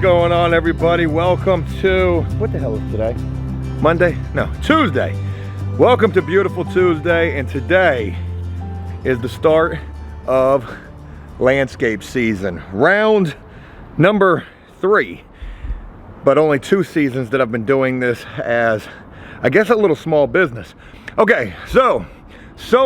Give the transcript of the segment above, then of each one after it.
going on, everybody? Welcome to, what the hell is today? Monday? No, Tuesday. Welcome to beautiful Tuesday, and today is the start of landscape season. Round number 3, but only 2 seasons that I've been doing this as, I guess, a little small business. Okay, so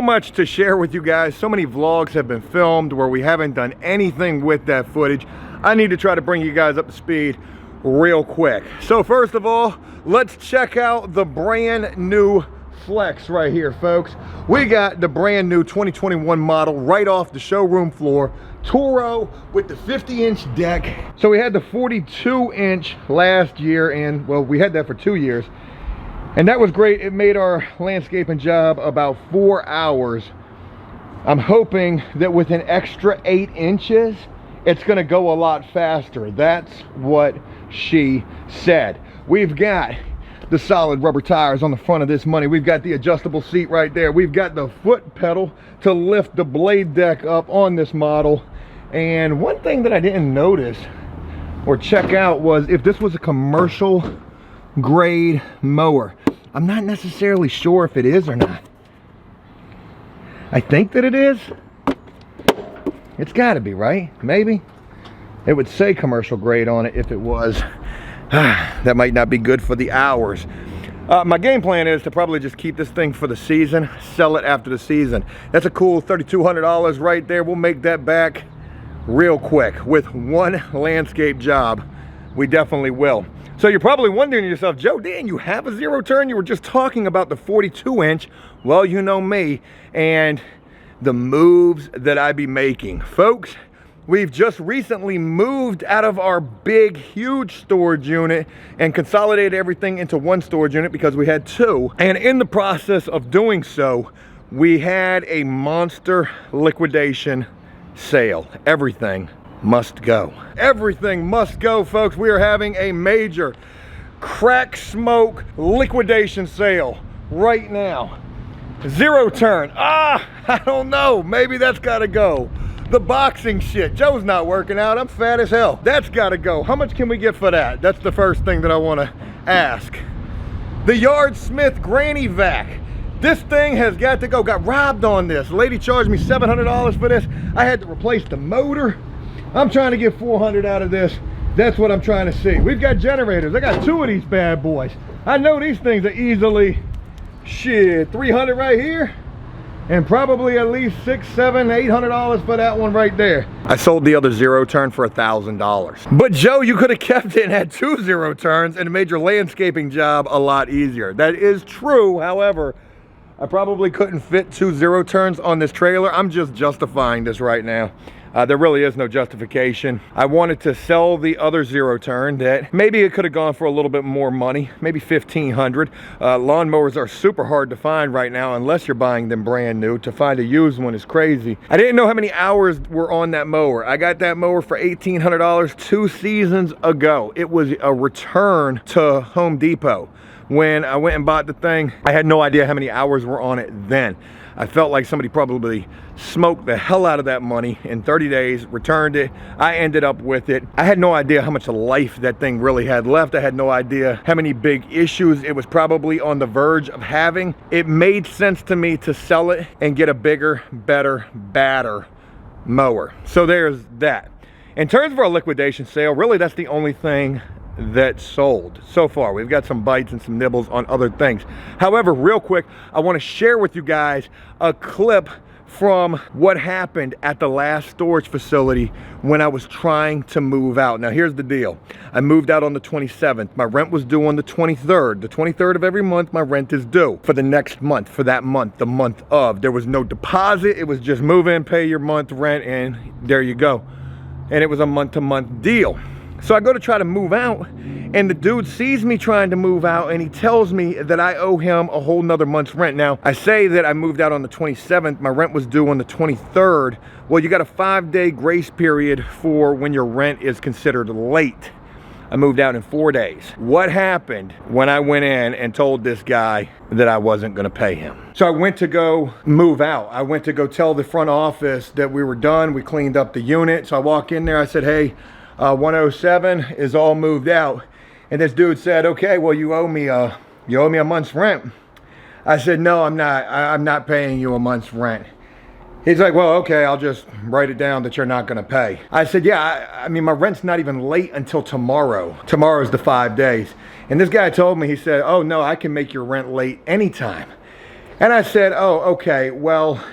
much to share with you guys. So many vlogs have been filmed where we haven't done anything with that footage. I need to try to bring you guys up to speed real quick. So first of all, let's check out the brand new Flex right here, folks. We got the brand new 2021 model right off the showroom floor. Toro with the 50-inch deck. So we had the 42-inch last year, and well, we had that for 2 years. And that was great. It made our landscaping job about 4 hours. I'm hoping that with an extra 8 inches, it's gonna go a lot faster. That's what she said. We've got the solid rubber tires on the front of this money. We've got the adjustable seat right there. We've got the foot pedal to lift the blade deck up on this model. And one thing that I didn't notice or check out was if this was a commercial grade mower. I'm not necessarily sure if it is or not. I think that it is. It's got to be, right? Maybe. It would say commercial grade on it if it was. That might not be good for the hours. My game plan is to probably just keep this thing for the season, sell it after the season. That's a cool $3,200 right there. We'll make that back real quick with one landscape job. We definitely will. So you're probably wondering to yourself, Joe, didn't you have a zero turn? You were just talking about the 42-inch. Well, you know me and the moves that I be making. Folks, we've just recently moved out of our big, huge storage unit and consolidated everything into one storage unit because we had 2. And in the process of doing so, we had a monster liquidation sale. Everything must go. Everything must go, folks. We are having a major crack smoke liquidation sale right now. Zero turn. I don't know. Maybe that's gotta go. The boxing shit. Joe's not working out. I'm fat as hell. That's gotta go. How much can we get for that? That's the first thing that I want to ask. The Yard Smith Granny Vac. This thing has got to go. Got robbed on this. Lady charged me $700 for this. I had to replace the motor. I'm trying to get $400 out of this. That's what I'm trying to see. We've got generators. I got 2 of these bad boys. I know these things are easily, shit, $300 right here. And probably at least $600, $700, $800 for that one right there. I sold the other zero turn for $1,000. But Joe, you could have kept it and had 2 zero turns and made your landscaping job a lot easier. That is true. However, I probably couldn't fit 2 zero turns on this trailer. I'm just justifying this right now. There really is no justification. I wanted to sell the other zero turn that maybe it could have gone for a little bit more money, maybe $1,500. Lawnmowers are super hard to find right now unless you're buying them brand new. To find a used one is crazy. I didn't know how many hours were on that mower. I got that mower for $1,800 2 seasons ago. It was a return to Home Depot. When I went and bought the thing, I had no idea how many hours were on it then. I felt like somebody probably smoked the hell out of that money in 30 days, returned it. I ended up with it. I had no idea how much life that thing really had left. I had no idea how many big issues it was probably on the verge of having. It made sense to me to sell it and get a bigger, better, badder mower. So there's that. In terms of our liquidation sale, really that's the only thing that sold so far. We've got some bites and some nibbles on other things. However, real quick, I want to share with you guys a clip from what happened at the last storage facility when I was trying to move out. Now here's the deal. I moved out on the 27th. My rent was due on the 23rd. The 23rd of every month, my rent is due for the next month, for that month, the month of. There was no deposit. It was just move in, pay your month rent, and there you go. And it was a month-to-month deal. So I go to try to move out, and the dude sees me trying to move out, and he tells me that I owe him a whole nother month's rent. Now, I say that I moved out on the 27th, my rent was due on the 23rd. Well, you got a 5-day grace period for when your rent is considered late. I moved out in 4 days. What happened when I went in and told this guy that I wasn't gonna pay him? So I went to go move out. I went to go tell the front office that we were done. We cleaned up the unit. So I walk in there, I said, hey, 107 is all moved out. And this dude said, okay, well, you owe me a month's rent. I said, no, I'm not paying you a month's rent. He's like, well, okay, I'll just write it down that you're not gonna pay. I said, yeah, I mean, my rent's not even late until tomorrow. Tomorrow's the 5 days. And this guy told me, he said, oh no, I can make your rent late anytime. And I said, oh, okay, well,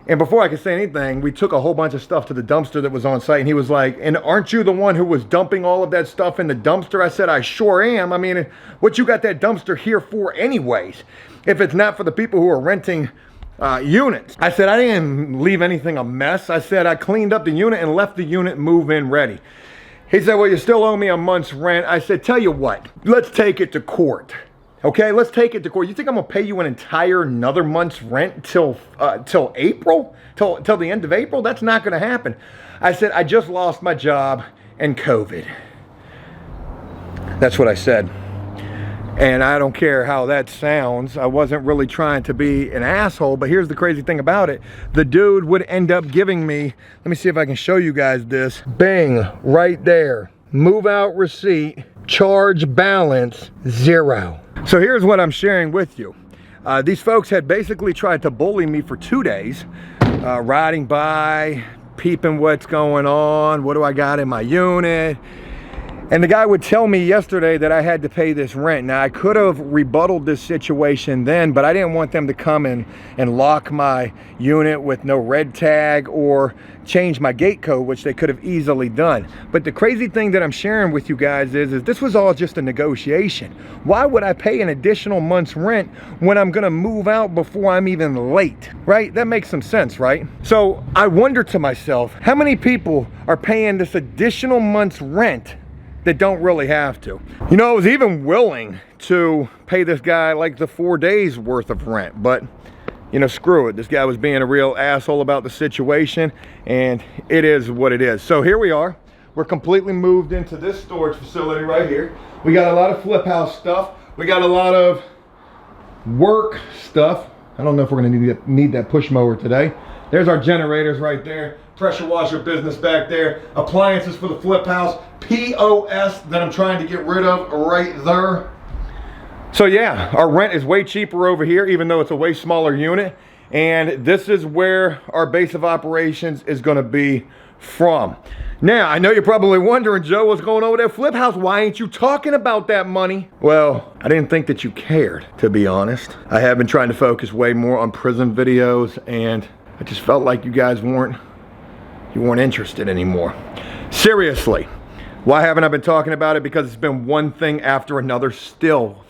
and before I could say anything, we took a whole bunch of stuff to the dumpster that was on site, and he was like, and aren't you the one who was dumping all of that stuff in the dumpster? I said, I sure am. I mean, what you got that dumpster here for anyways, if it's not for the people who are renting units? I said, I didn't leave anything a mess. I said, I cleaned up the unit and left the unit move-in ready. He said, well, you still owe me a month's rent. I said, tell you what, let's take it to court. Okay, let's take it to court. You think I'm gonna pay you an entire another month's rent till April? Till the end of April? That's not gonna happen. I said, I just lost my job and COVID. That's what I said. And I don't care how that sounds. I wasn't really trying to be an asshole, but here's the crazy thing about it. The dude would end up giving me, let me see if I can show you guys this. Bing, right there. Move out receipt, charge balance, 0. So here's what I'm sharing with you. These folks had basically tried to bully me for 2 days, riding by, peeping what's going on, what do I got in my unit. And the guy would tell me yesterday that I had to pay this rent. Now, I could have rebutted this situation then, but I didn't want them to come in and lock my unit with no red tag or change my gate code, which they could have easily done. But the crazy thing that I'm sharing with you guys is this was all just a negotiation. Why would I pay an additional month's rent when I'm gonna move out before I'm even late, right? That makes some sense, right? So I wonder to myself, how many people are paying this additional month's rent that don't really have to? You know, I was even willing to pay this guy like the 4 days worth of rent, but you know, screw it. This guy was being a real asshole about the situation, and it is what it is. So here we are. We're completely moved into this storage facility right here. We got a lot of flip house stuff. We got a lot of work stuff. I don't know if we're gonna need that push mower today. There's our generators right there. Pressure washer business back there. Appliances for the flip house. POS that I'm trying to get rid of right there. So yeah, our rent is way cheaper over here, even though it's a way smaller unit. And this is where our base of operations is gonna be from. Now, I know you're probably wondering, Joe, what's going on with that flip house? Why ain't you talking about that money? Well, I didn't think that you cared, to be honest. I have been trying to focus way more on prison videos, and I just felt like you guys weren't interested anymore. Seriously, why haven't I been talking about it? Because it's been one thing after another, still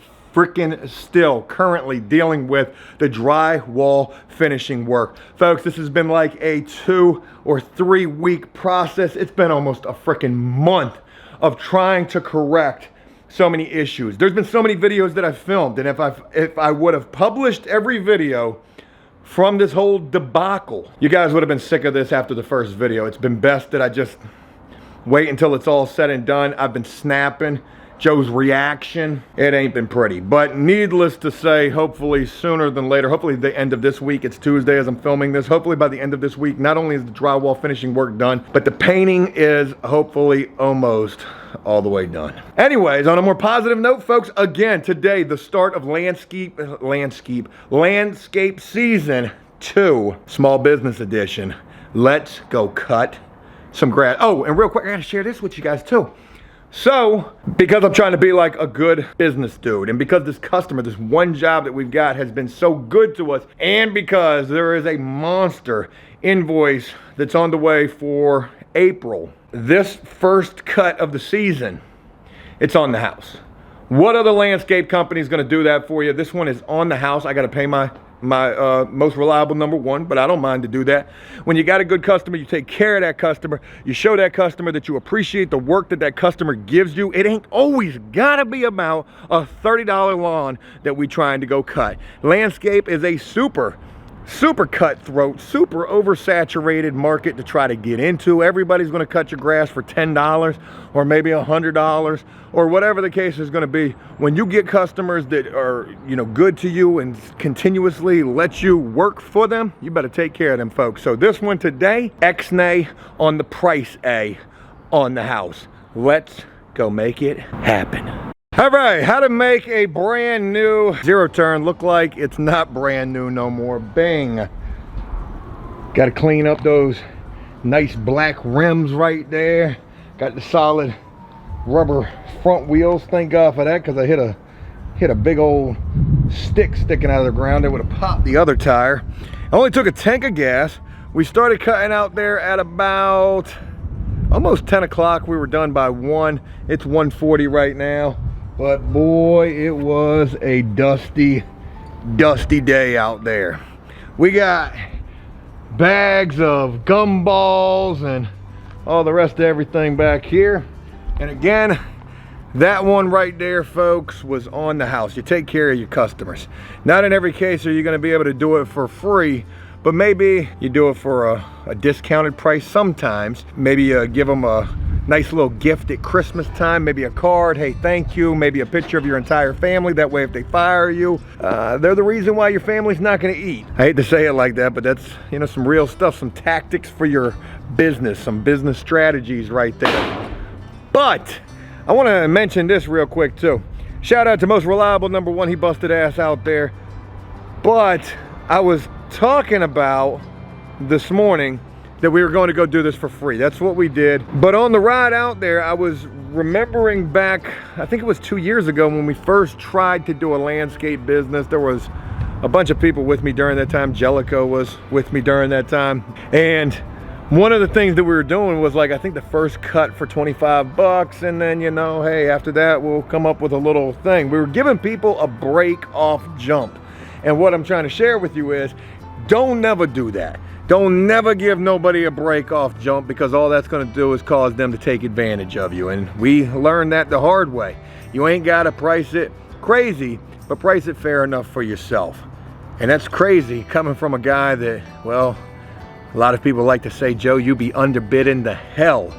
currently dealing with the drywall finishing work. Folks, this has been like a 2 or 3 week process. It's been almost a freaking month of trying to correct so many issues. There's been so many videos that I've filmed, and if I would have published every video from this whole debacle, you guys would have been sick of this after the first video. It's been best that I just wait until it's all said and done. I've been snapping. Joe's reaction, it ain't been pretty. But needless to say, hopefully sooner than later, hopefully the end of this week, it's Tuesday as I'm filming this, hopefully by the end of this week, not only is the drywall finishing work done, but the painting is hopefully almost all the way done. Anyways, on a more positive note, folks, again, today, the start of landscape season 2, small business edition. Let's go cut some grass. Oh, and real quick, I gotta share this with you guys too. So, because I'm trying to be like a good business dude, and because this customer, this one job that we've got has been so good to us, and because there is a monster invoice that's on the way for April, this first cut of the season, it's on the house. What other landscape company is going to do that for you? This one is on the house. I got to pay my most reliable #1, but I don't mind to do that. When you got a good customer, you take care of that customer. You show that customer that you appreciate the work that customer gives you. It ain't always gotta be about a $30 lawn that we trying to go cut. Landscape is a super cutthroat, super oversaturated market to try to get into. Everybody's going to cut your grass for $10 or maybe $100 or whatever the case is going to be. When you get customers that are, you know, good to you and continuously let you work for them, you better take care of them, folks. So this one today, X-nay on the price A. on the house. Let's go make it happen. All right, how to make a brand new zero turn look like it's not brand new no more. Bang. Got to clean up those nice black rims right there. Got the solid rubber front wheels. Thank God for that, because I hit a big old stick sticking out of the ground that would have popped the other tire. I only took a tank of gas. We started cutting out there at about almost 10 o'clock. We were done by 1. It's 1:40 right now. But boy, it was a dusty day out there. We got bags of gumballs and all the rest of everything back here. And again, that one right there, folks, was on the house. You take care of your customers. Not in every case are you going to be able to do it for free, but maybe you do it for a discounted price sometimes. Maybe you give them a nice little gift at Christmas time, maybe a card, hey, thank you, maybe a picture of your entire family. That way if they fire you, they're the reason why your family's not gonna eat. I hate to say it like that, but that's, you know, some real stuff, some tactics for your business, some business strategies right there. But I wanna mention this real quick too. Shout out to most reliable #1, he busted ass out there. But I was talking about this morning that we were going to go do this for free. That's what we did. But on the ride out there, I was remembering back, I think it was 2 years ago when we first tried to do a landscape business. There was a bunch of people with me during that time. Jellico was with me during that time. And one of the things that we were doing was, like, I think the first cut for 25 bucks, and then, you know, hey, after that we'll come up with a little thing. We were giving people a break off jump. And what I'm trying to share with you is, don't never do that. Don't never give nobody a break off jump, because all that's gonna do is cause them to take advantage of you. And we learned that the hard way. You ain't gotta price it crazy, but price it fair enough for yourself. And that's crazy coming from a guy that, well, a lot of people like to say, Joe, you be underbidding the hell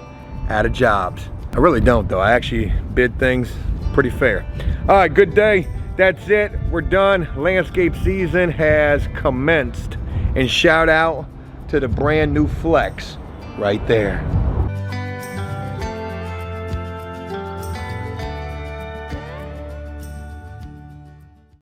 out of jobs. I really don't though. I actually bid things pretty fair. All right, good day. That's it, we're done. Landscape season has commenced. And shout out to the brand new Flex right there.